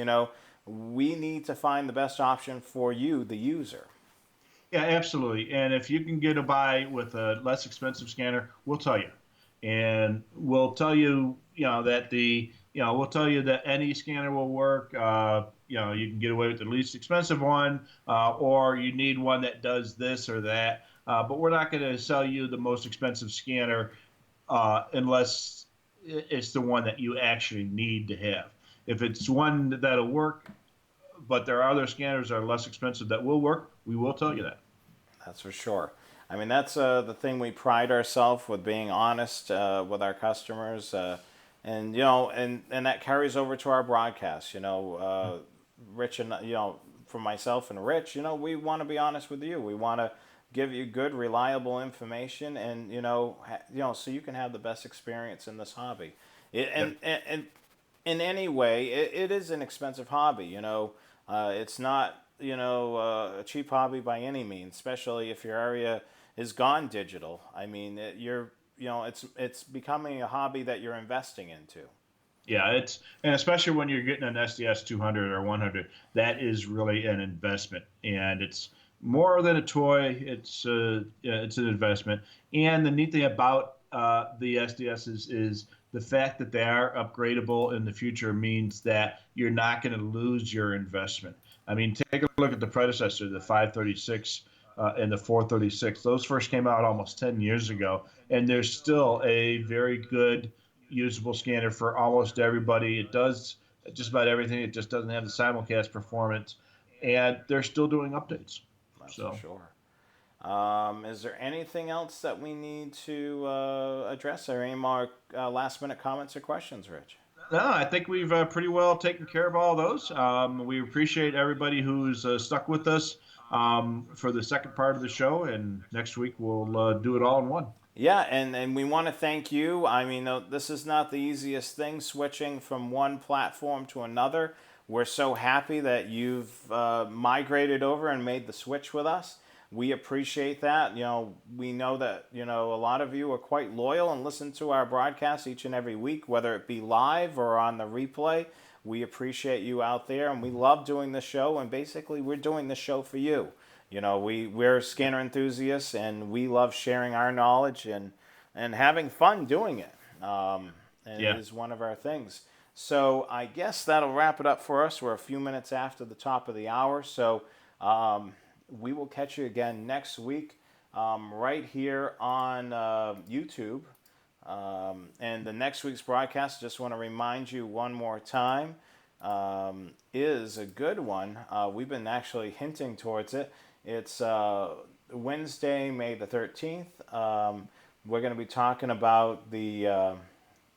we need to find the best option for you, the user. Yeah, absolutely. And if you can get a buy with a less expensive scanner, we'll tell you. And we'll tell you, we'll tell you that any scanner will work. You can get away with the least expensive one, or you need one that does this or that. But we're not going to sell you the most expensive scanner unless it's the one that you actually need to have. If it's one that'll work, but there are other scanners that are less expensive that will work, we will tell you that. That's for sure. I mean, that's the thing we pride ourselves with being honest with our customers, and that carries over to our broadcast. Rich and for myself and Rich, we want to be honest with you. We want to give you good, reliable information, and so you can have the best experience in this hobby. It, Yep. and in any way, it is an expensive hobby. It's not a cheap hobby by any means, especially if your area is gone digital. I mean, it's becoming a hobby that you're investing into. Yeah, and especially when you're getting an SDS 200 or 100, that is really an investment, and it's more than a toy. Yeah, it's an investment. And the neat thing about the SDSs is the fact that they are upgradable in the future means that you're not going to lose your investment. I mean, take a look at the predecessor, the 536 and the 436. Those first came out almost 10 years ago, and there's still a very good usable scanner for almost everybody. It does just about everything. It just doesn't have the simulcast performance, and they're still doing updates. That's for So sure. Is there anything else that we need to address? Or any more last minute comments or questions, Rich? No, I think we've pretty well taken care of all those. We appreciate everybody who's stuck with us for the second part of the show, and next week we'll do it all in one. Yeah, and we want to thank you. I mean, this is not the easiest thing, switching from one platform to another. We're so happy that you've migrated over and made the switch with us. We appreciate that. We know that, a lot of you are quite loyal and listen to our broadcasts each and every week, whether it be live or on the replay. We appreciate you out there, and we love doing the show, and basically, we're doing the show for you. We're scanner enthusiasts, and we love sharing our knowledge and having fun doing it. And it Yeah. is one of our things. So I guess that'll wrap it up for us. We're a few minutes after the top of the hour, so we will catch you again next week, right here on YouTube. And the next week's broadcast, just want to remind you one more time, is a good one. We've been actually hinting towards it. It's Wednesday, May the 13th. We're going to be talking about the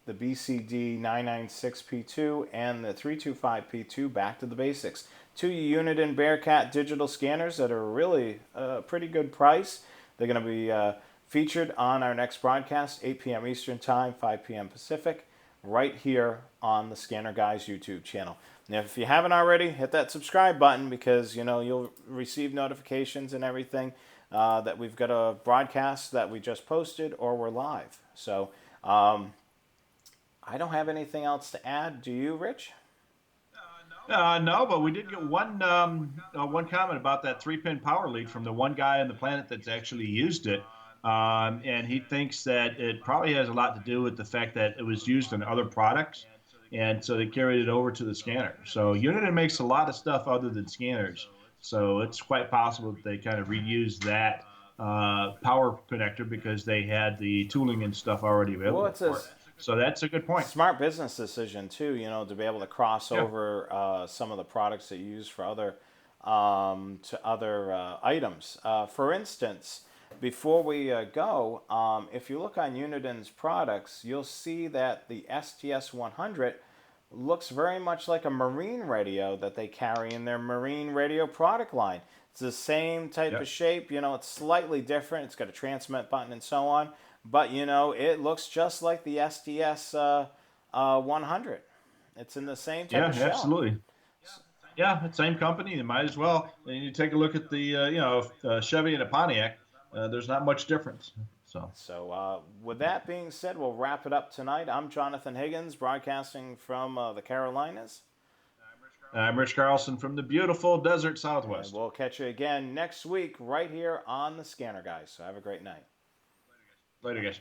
BCD 996P2 and the 325P2, back to the basics. Two Unit and Bearcat digital scanners that are really a pretty good price. They're going to be featured on our next broadcast, 8 p.m. Eastern Time, 5 p.m. Pacific, right here on the Scanner Guys YouTube channel. Now, if you haven't already, hit that subscribe button, because you'll receive notifications and everything that we've got a broadcast that we just posted or we're live. So I don't have anything else to add. Do you, Rich? No, but we did get one comment about that 3-pin power lead from the one guy on the planet that's actually used it, and he thinks that it probably has a lot to do with the fact that it was used in other products, and so they carried it over to the scanner. So Uniden makes a lot of stuff other than scanners, so it's quite possible that they kind of reused that power connector because they had the tooling and stuff already Well, available it's a for it. So that's a good point. smart business decision too. To be able to cross Yeah. over some of the products that you use for other to other items. For instance, before we go, if you look on Uniden's products, you'll see that the STS 100 looks very much like a marine radio that they carry in their marine radio product line. It's the same type Yeah. of shape. It's slightly different. It's got a transmit button and so on. But it looks just like the SDS 100. It's in the same type Yeah, of shell. absolutely. Yeah, it's same company. You might as well. And you take a look at the Chevy and a Pontiac. There's not much difference. So So, with that being said, we'll wrap it up tonight. I'm Jonathan Higgins, broadcasting from the Carolinas. I'm Rich Carlson from the beautiful desert And Southwest. we'll catch you again next week right here on the Scanner Guys. So, have a great night. Later, guys.